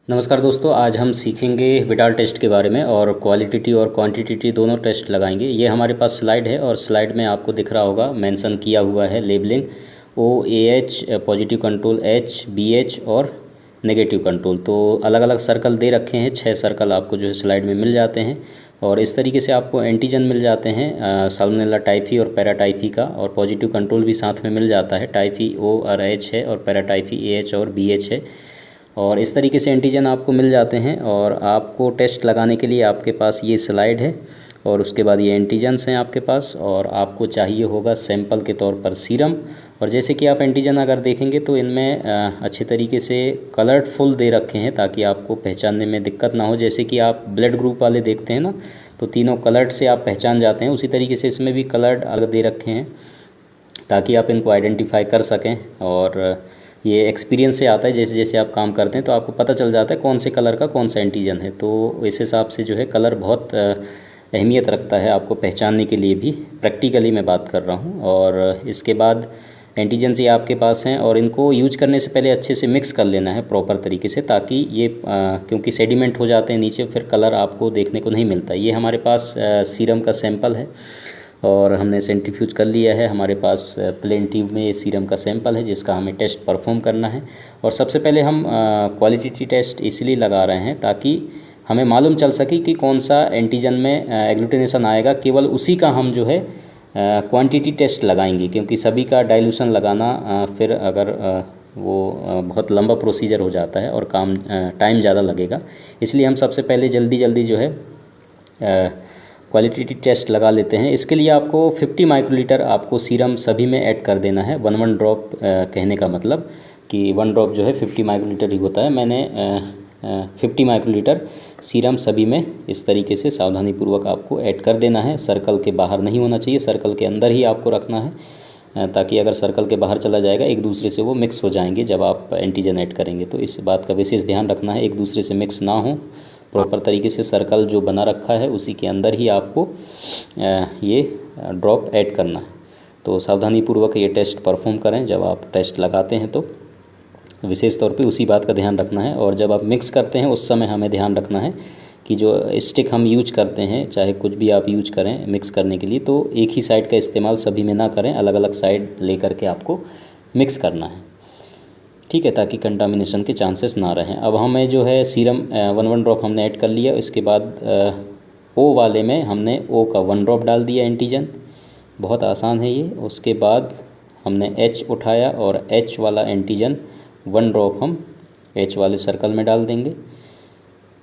नमस्कार दोस्तों, आज हम सीखेंगे विडाल टेस्ट के बारे में और क्वालिटेटिव और क्वांटिटेटिव दोनों टेस्ट लगाएंगे। ये हमारे पास स्लाइड है और स्लाइड में आपको दिख रहा होगा मेंशन किया हुआ है labelling OAH positive control, H BH और नेगेटिव कंट्रोल। तो अलग अलग सर्कल दे रखे हैं, 6 सर्कल आपको जो है स्लाइड में मिल जाते हैं और इस तरीके से आपको एंटीजन मिल जाते हैं साल्मोनेला टाइफी और पैराटाइफी का, और पॉजिटिव कंट्रोल भी साथ में मिल जाता है। टाइफी O और H है और पैराटाइफी AH और BH है। और इस तरीके से एंटीजन आपको मिल जाते हैं और आपको टेस्ट लगाने के लिए आपके पास ये स्लाइड है और उसके बाद ये एंटीजन्स हैं आपके पास, और आपको चाहिए होगा सैंपल के तौर पर सीरम। और जैसे कि आप एंटीजन अगर देखेंगे तो इनमें अच्छे तरीके से कलरफुल दे रखे हैं ताकि आपको पहचानने में दिक्कत ना हो। जैसे कि आप ब्लड ग्रुप वाले देखते हैं ना, तो तीनों कलर्ड से आप पहचान जाते हैं, उसी तरीके से इसमें भी कलर्ड अलग दे रखे हैं ताकि आप इनको आइडेंटिफाई कर सकें। और ये एक्सपीरियंस से आता है, जैसे जैसे आप काम करते हैं तो आपको पता चल जाता है कौन से कलर का कौन सा एंटीजन है। तो इस हिसाब से जो है कलर बहुत अहमियत रखता है आपको पहचानने के लिए भी। प्रैक्टिकली मैं बात कर रहा हूँ। और इसके बाद एंटीजन्स ये आपके पास हैं और इनको यूज करने से पहले अच्छे से मिक्स कर लेना है प्रॉपर तरीके से, ताकि ये क्योंकि सेडिमेंट हो जाते हैं नीचे, फिर कलर आपको देखने को नहीं मिलता। ये हमारे पास सीरम का सैंपल है और हमने सेंट्रीफ्यूज कर लिया है। हमारे पास प्लेन ट्यूब में ये सीरम का सैंपल है जिसका हमें टेस्ट परफॉर्म करना है। और सबसे पहले हम क्वालिटी टेस्ट इसलिए लगा रहे हैं ताकि हमें मालूम चल सके कि कौन सा एंटीजन में एग्लूटिनेशन आएगा। केवल उसी का हम जो है क्वांटिटी टेस्ट लगाएंगे, क्योंकि सभी का डाइल्यूशन लगाना फिर अगर वो बहुत लंबा प्रोसीजर हो जाता है और टाइम ज़्यादा लगेगा। इसलिए हम सबसे पहले जल्दी जो है क्वालिटी टेस्ट लगा लेते हैं। इसके लिए आपको 50 माइक्रोलीटर आपको सीरम सभी में ऐड कर देना है। 1 ड्रॉप कहने का मतलब कि 1 ड्रॉप जो है 50 माइक्रोलीटर ही होता है। मैंने 50 माइक्रोलीटर सीरम सभी में इस तरीके से सावधानीपूर्वक आपको ऐड कर देना है। सर्कल के बाहर नहीं होना चाहिए, सर्कल के अंदर ही आपको रखना है, ताकि अगर सर्कल के बाहर चला जाएगा एक दूसरे से वो मिक्स हो जाएंगे जब आप एंटीजन ऐड करेंगे। तो इस बात का विशेष ध्यान रखना है, एक दूसरे से मिक्स ना हो। प्रॉपर तरीके से सर्कल जो बना रखा है उसी के अंदर ही आपको ये ड्रॉप ऐड करना है। तो सावधानीपूर्वक ये टेस्ट परफॉर्म करें। जब आप टेस्ट लगाते हैं तो विशेष तौर पे उसी बात का ध्यान रखना है। और जब आप मिक्स करते हैं उस समय हमें ध्यान रखना है कि जो स्टिक हम यूज करते हैं, चाहे कुछ भी आप यूज करें मिक्स करने के लिए, तो एक ही साइड का इस्तेमाल सभी में ना करें, अलग अलग साइड ले करके आपको मिक्स करना है, ठीक है, ताकि कंटामिनेशन के चांसेस ना रहें। अब हमें जो है सीरम 1 ड्रॉप हमने ऐड कर लिया। इसके बाद O वाले में हमने O का 1 ड्रॉप डाल दिया एंटीजन। बहुत आसान है ये। उसके बाद हमने H उठाया और H वाला एंटीजन 1 ड्रॉप हम H वाले सर्कल में डाल देंगे।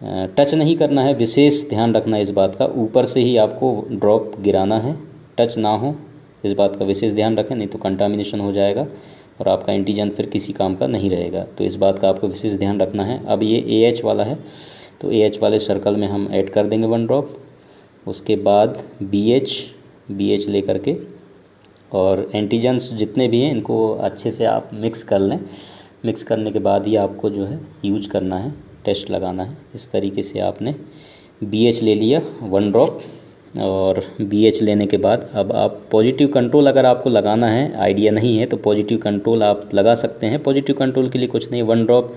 टच नहीं करना है, विशेष ध्यान रखना है इस बात का। ऊपर से ही आपको ड्रॉप गिराना है, टच ना हो, इस बात का विशेष ध्यान रखें, नहीं तो कंटामिनेशन हो जाएगा और आपका एंटीजन फिर किसी काम का नहीं रहेगा। तो इस बात का आपको विशेष ध्यान रखना है। अब ये AH वाला है तो AH वाले सर्कल में हम ऐड कर देंगे 1 ड्रॉप। उसके बाद BH ले करके, और एंटीजन्स जितने भी हैं इनको अच्छे से आप मिक्स कर लें। मिक्स करने के बाद ही आपको जो है यूज करना है, टेस्ट लगाना है। इस तरीके से आपने BH ले लिया 1 ड्रॉप, और BH लेने के बाद अब आप पॉजिटिव कंट्रोल अगर आपको लगाना है, आइडिया नहीं है, तो पॉजिटिव कंट्रोल आप लगा सकते हैं। पॉजिटिव कंट्रोल के लिए कुछ नहीं, 1 ड्रॉप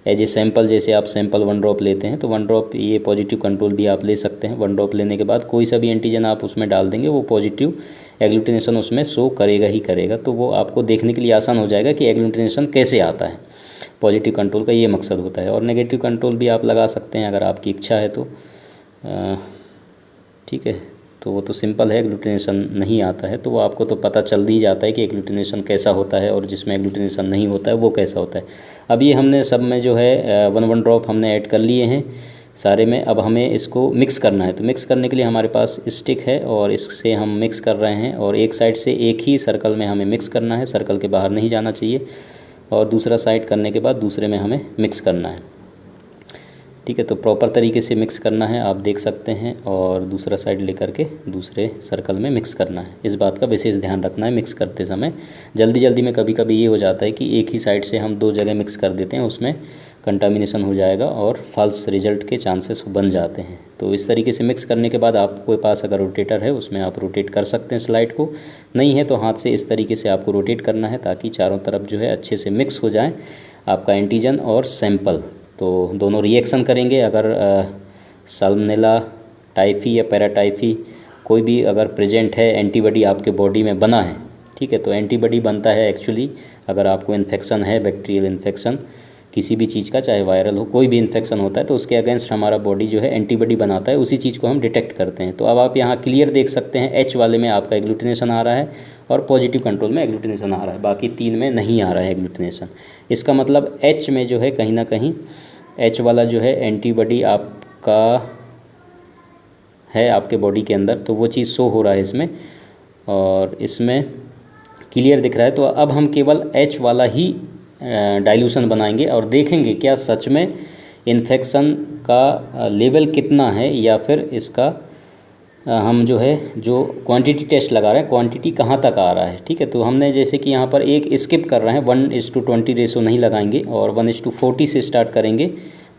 एज ए सैंपल, जैसे आप सैंपल 1 ड्रॉप लेते हैं तो 1 ड्रॉप ये पॉजिटिव कंट्रोल भी आप ले सकते हैं। 1 ड्रॉप लेने के बाद कोई सा भी एंटीजन आप उसमें डाल देंगे, वो पॉजिटिव एग्लूटिनेशन उसमें शो करेगा ही करेगा। तो वो आपको देखने के लिए आसान हो जाएगा कि एग्लूटिनेशन कैसे आता है। पॉजिटिव कंट्रोल का ये मकसद होता है। और नेगेटिव कंट्रोल भी आप लगा सकते हैं अगर आपकी इच्छा है तो, ठीक है। तो वो तो सिंपल है, एग्लूटिनेशन नहीं आता है तो वो आपको तो पता चल ही जाता है कि एग्लूटिनेशन कैसा होता है और जिसमें एग्लूटिनेशन नहीं होता है वो कैसा होता है। अब ये हमने सब में जो है 1 ड्रॉप हमने ऐड कर लिए हैं सारे में। अब हमें इसको मिक्स करना है। तो मिक्स करने के लिए हमारे पास स्टिक है और इससे हम मिक्स कर रहे हैं, और एक साइड से एक ही सर्कल में हमें मिक्स करना है, सर्कल के बाहर नहीं जाना चाहिए। और दूसरा साइड करने के बाद दूसरे में हमें मिक्स करना है, ठीक है। तो प्रॉपर तरीके से मिक्स करना है, आप देख सकते हैं। और दूसरा साइड लेकर के दूसरे सर्कल में मिक्स करना है। इस बात का विशेष ध्यान रखना है मिक्स करते समय। जल्दी में कभी कभी ये हो जाता है कि एक ही साइड से हम 2 जगह मिक्स कर देते हैं, उसमें कंटामिनेशन हो जाएगा और फॉल्स रिजल्ट के चांसेस बन जाते हैं। तो इस तरीके से मिक्स करने के बाद आपके पास अगर रोटेटर है उसमें आप रोटेट कर सकते हैं स्लाइड को, नहीं है तो हाथ से इस तरीके से आपको रोटेट करना है ताकि चारों तरफ जो है अच्छे से मिक्स हो जाए आपका एंटीजन और सैंपल। तो दोनों रिएक्शन करेंगे। अगर साल्मोनेला टाइफी या पैराटाइफी कोई भी अगर प्रेजेंट है, एंटीबॉडी आपके बॉडी में बना है, ठीक है, तो एंटीबॉडी बनता है एक्चुअली अगर आपको इन्फेक्शन है, बैक्टीरियल इन्फेक्शन किसी भी चीज़ का, चाहे वायरल हो, कोई भी इन्फेक्शन होता है तो उसके अगेंस्ट हमारा बॉडी जो है एंटीबॉडी बनाता है, उसी चीज़ को हम डिटेक्ट करते हैं। तो अब आप यहाँ क्लियर देख सकते हैं एच वाले में आपका एग्लूटिनेशन आ रहा है और पॉजिटिव कंट्रोल में एग्लूटिनेशन आ रहा है, बाकी 3 में नहीं आ रहा है एग्लूटिनेशन। इसका मतलब एच में जो है कहीं ना कहीं एच वाला जो है एंटीबॉडी आपका है आपके बॉडी के अंदर, तो वो चीज़ शो हो रहा है इसमें और इसमें क्लियर दिख रहा है। तो अब हम केवल एच वाला ही डाइल्यूशन बनाएंगे और देखेंगे क्या सच में इन्फेक्शन का लेवल कितना है, या फिर इसका हम जो है जो क्वांटिटी टेस्ट लगा रहे हैं क्वांटिटी कहाँ तक आ रहा है। ठीक है, तो हमने जैसे कि यहाँ पर एक स्किप कर रहे हैं, 1:20 रेशो नहीं लगाएंगे और 1:40 से स्टार्ट करेंगे,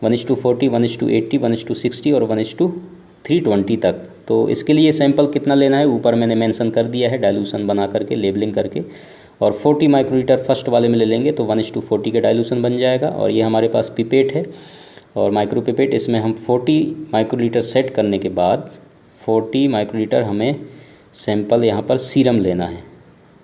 1:40, 1:80, 1:60 और 1:320 तक। तो इसके लिए सैंपल कितना लेना है ऊपर मैंने मेंशन कर दिया है डाइल्यूशन बना करके, लेबलिंग करके, और 40 माइक्रोलीटर फर्स्ट वाले में ले लेंगे तो 1:40 का डाइल्यूशन बन जाएगा। और ये हमारे पास पिपेट है और माइक्रो पिपेट, इसमें हम 40 माइक्रोलीटर सेट करने के बाद 40 माइक्रोलीटर हमें सैंपल यहाँ पर सीरम लेना है।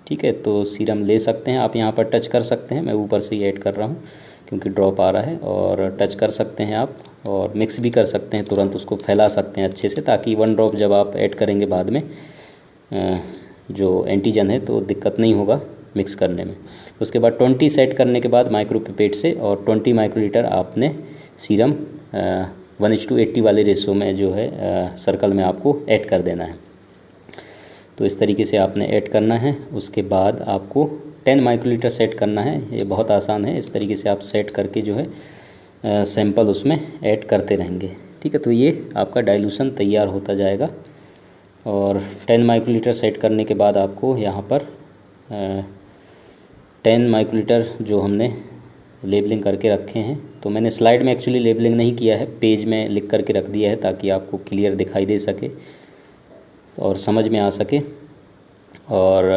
ठीक है, तो सीरम ले सकते हैं आप, यहाँ पर टच कर सकते हैं, मैं ऊपर से ही ऐड कर रहा हूँ क्योंकि ड्रॉप आ रहा है, और टच कर सकते हैं आप और मिक्स भी कर सकते हैं, तुरंत उसको फैला सकते हैं अच्छे से, ताकि 1 ड्रॉप जब आप ऐड करेंगे बाद में जो एंटीजन है तो दिक्कत नहीं होगा मिक्स करने में। उसके बाद 20 सेट करने के बाद माइक्रो पिपेट से और 20 माइक्रोलीटर आपने सीरम 1:80 वाले रेशो में जो है सर्कल में आपको ऐड कर देना है। तो इस तरीके से आपने ऐड करना है। उसके बाद आपको 10 माइक्रोलीटर सेट करना है, ये बहुत आसान है, इस तरीके से आप सेट करके जो है सैंपल उसमें ऐड करते रहेंगे। ठीक है, तो ये आपका डाइल्यूशन तैयार होता जाएगा। और 10 माइक्रोलीटर सेट करने के बाद आपको यहाँ पर 10 माइक्रोलीटर जो हमने लेबलिंग करके रखे हैं, तो मैंने स्लाइड में एक्चुअली लेबलिंग नहीं किया है, पेज में लिख करके रख दिया है ताकि आपको क्लियर दिखाई दे सके और समझ में आ सके। और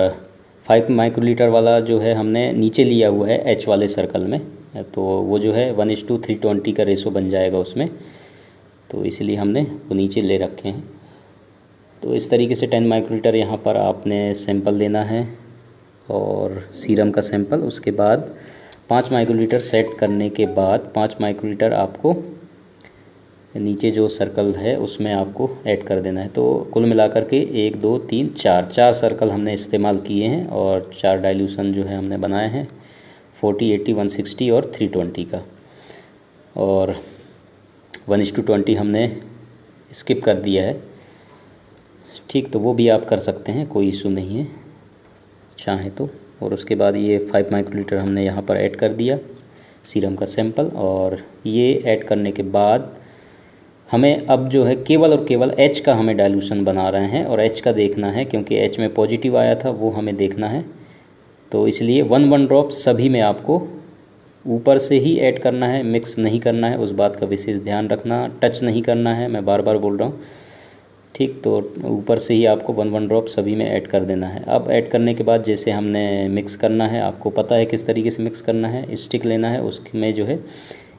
5 माइक्रोलीटर वाला जो है हमने नीचे लिया हुआ है एच वाले सर्कल में, तो वो जो है 1:320 का रेशो बन जाएगा उसमें, तो इसलिए हमने वो नीचे ले रखे हैं। तो इस तरीके से 10 माइक्रोलीटर यहाँ पर आपने सैंपल लेना है और सीरम का सैंपल। उसके बाद 5 माइक्रोलीटर सेट करने के बाद 5 माइक्रोलीटर आपको नीचे जो सर्कल है उसमें आपको ऐड कर देना है। तो कुल मिलाकर के 1 2 3 4 सर्कल हमने इस्तेमाल किए हैं और 4 डाइल्यूशन जो है हमने बनाए हैं 40, 80, 160 और 320 का, और 1:20 हमने स्किप कर दिया है। ठीक, तो वो भी आप कर सकते हैं, कोई इशू नहीं है चाहे तो। और उसके बाद ये 5 माइक्रोलीटर हमने यहाँ पर ऐड कर दिया सीरम का सैंपल, और ये ऐड करने के बाद हमें अब जो है केवल और केवल एच का हमें डाइल्यूशन बना रहे हैं और एच का देखना है, क्योंकि एच में पॉजिटिव आया था वो हमें देखना है। तो इसलिए 1 ड्रॉप सभी में आपको ऊपर से ही ऐड करना है, मिक्स नहीं करना है, उस बात का विशेष ध्यान रखना, टच नहीं करना है, मैं बार बार बोल रहा हूँ। ठीक, तो ऊपर से ही आपको 1 ड्रॉप सभी में ऐड कर देना है। अब ऐड करने के बाद जैसे हमने मिक्स करना है, आपको पता है किस तरीके से मिक्स करना है, स्टिक लेना है, उसमें जो है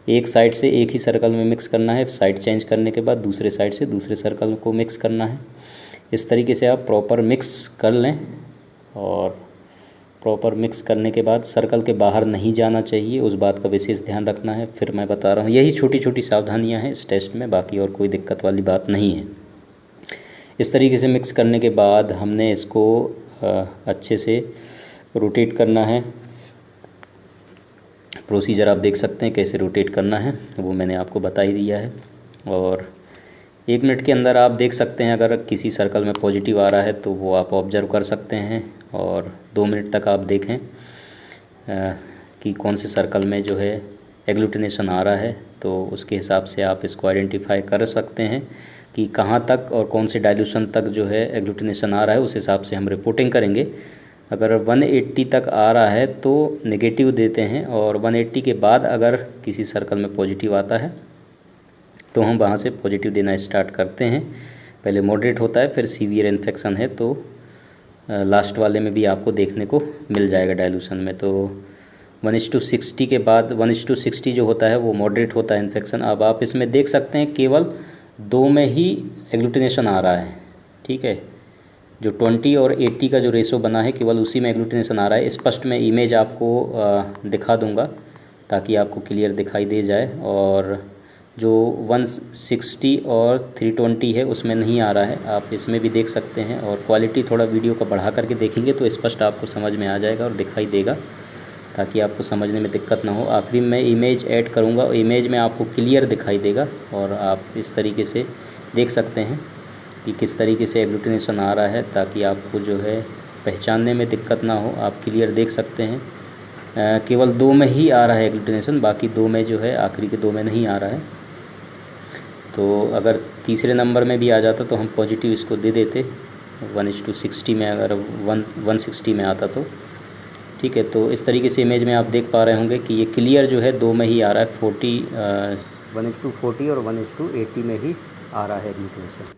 एक साइड से एक ही सर्कल में मिक्स करना है, साइड चेंज करने के बाद दूसरे साइड से दूसरे सर्कल को मिक्स करना है। इस तरीके से आप प्रॉपर मिक्स कर लें, और प्रॉपर मिक्स करने के बाद सर्कल के बाहर नहीं जाना चाहिए, उस बात का विशेष ध्यान रखना है। फिर मैं बता रहा हूँ, यही छोटी छोटी सावधानियाँ हैं इस टेस्ट में, बाकी और कोई दिक्कत वाली बात नहीं है। इस तरीके से मिक्स करने के बाद हमने इसको अच्छे से रोटेट करना है। प्रोसीजर आप देख सकते हैं कैसे रोटेट करना है, वो मैंने आपको बता ही दिया है। और 1 मिनट के अंदर आप देख सकते हैं अगर किसी सर्कल में पॉजिटिव आ रहा है तो वो आप ऑब्जर्व कर सकते हैं, और 2 मिनट तक आप देखें कि कौन से सर्कल में जो है एग्लूटिनेशन आ रहा है, तो उसके हिसाब से आप इसको आइडेंटिफाई कर सकते हैं कि कहाँ तक और कौन से डाइल्यूशन तक जो है एग्लूटिनेशन आ रहा है, उस हिसाब से हम रिपोर्टिंग करेंगे। अगर 180 तक आ रहा है तो नेगेटिव देते हैं, और 180 के बाद अगर किसी सर्कल में पॉजिटिव आता है तो हम वहाँ से पॉजिटिव देना स्टार्ट करते हैं। पहले मॉडरेट होता है, फिर सीवियर इन्फेक्शन है, तो लास्ट वाले में भी आपको देखने को मिल जाएगा डाइल्यूशन में। तो 1:60 के बाद 1:60 जो होता है वो मॉडरेट होता है इन्फेक्शन। अब आप इसमें देख सकते हैं केवल 2 में ही एग्लूटिनेशन आ रहा है, ठीक है। जो 20 और 80 का जो रेशो बना है केवल उसी में एग्लूटिनेशन आ रहा है। स्पष्ट मैं इमेज आपको दिखा दूंगा ताकि आपको क्लियर दिखाई दे जाए। और जो 160 और 320 है उसमें नहीं आ रहा है, आप इसमें भी देख सकते हैं। और क्वालिटी थोड़ा वीडियो का बढ़ा करके देखेंगे तो स्पष्ट आपको समझ में आ जाएगा और दिखाई देगा, ताकि आपको समझने में दिक्कत ना हो। आखिरी में इमेज ऐड करूँगा और इमेज में आपको क्लियर दिखाई देगा और आप इस तरीके से देख सकते हैं कि किस तरीके से एग्लूटिनेशन आ रहा है, ताकि आपको जो है पहचानने में दिक्कत ना हो। आप क्लियर देख सकते हैं केवल 2 में ही आ रहा है एग्लूटिनेशन, बाकी 2 में जो है आखिरी के 2 में नहीं आ रहा है। तो अगर तीसरे नंबर में भी आ जाता तो हम पॉजिटिव इसको दे देते 1:60 में, अगर 160 में आता तो ठीक है। तो इस तरीके से इमेज में आप देख पा रहे होंगे कि ये क्लियर जो है 2 में ही आ रहा है, 1:40 और 1:80 में ही आ रहा है एग्लूटिनेशन।